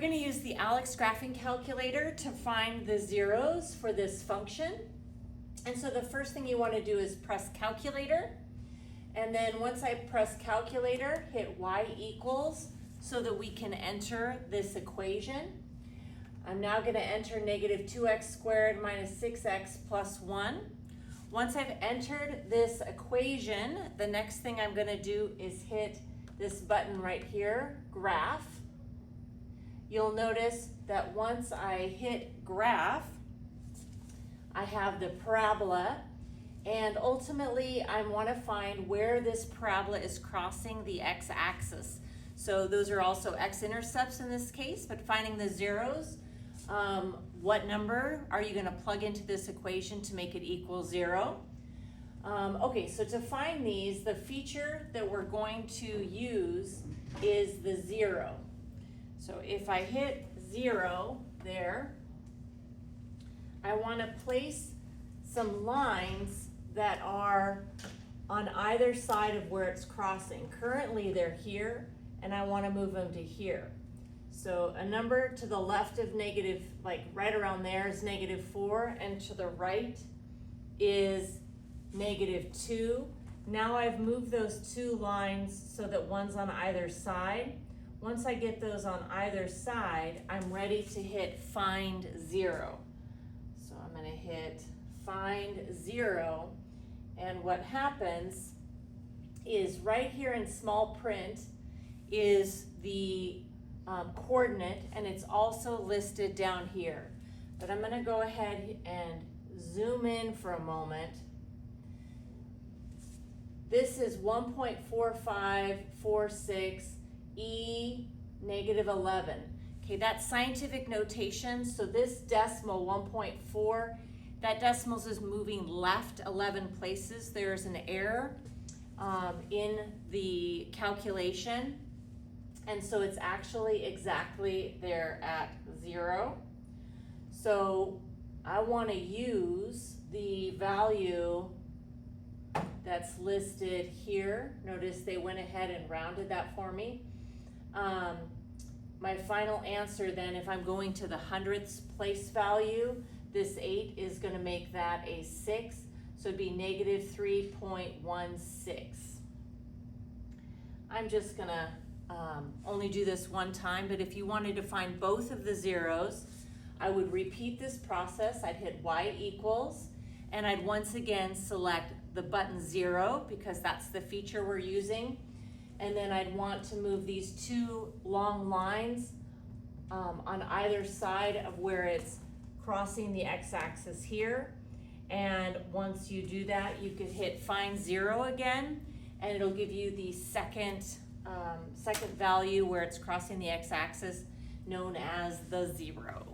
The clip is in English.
going to use the ALEKS graphing calculator to find the zeros for this function. And so the first thing you want to do is press calculator. And then once I press calculator, hit y equals so that we can enter this equation. I'm now going to enter negative 2x squared minus 6x plus 1. Once I've entered this equation, the next thing I'm going to do is hit this button right here, graph. You'll notice that once I hit graph, I have the parabola, and ultimately I want to find where this parabola is crossing the x-axis. So those are also x-intercepts in this case, but finding the zeros, what number are you going to plug into this equation to make it equal 0? Okay, so to find these, the feature that we're going to use is the 0. So if I hit 0 there, I want to place some lines that are on either side of where it's crossing. Currently they're here, and I want to move them to here. So a number to the left of negative, like right around there, is negative 4, and to the right is negative 2. Now I've moved those two lines so that one's on either side. Once I get those on either side, I'm ready to hit find 0. So I'm going to hit find 0, and what happens is right here in small print is the coordinate, and it's also listed down here. But I'm going to go ahead and zoom in for a moment. This is 1.4546 E negative 11. Okay, that's scientific notation. So this decimal 1.4, that decimals is moving left 11 places. There's an error in the calculation. And so it's actually exactly there at 0. So I want to use the value that's listed here. Notice they went ahead and rounded that for me. My final answer then, if I'm going to the hundredths place value, this 8 is going to make that a 6. So it'd be negative 3.16. I'm just going to only do this one time, but if you wanted to find both of the zeros, I would repeat this process. I'd hit y equals, and I'd once again select the button 0 because that's the feature we're using. And then I'd want to move these two long lines on either side of where it's crossing the x-axis here. And once you do that, you could hit find 0 again, and it'll give you the second value where it's crossing the x-axis, known as the 0.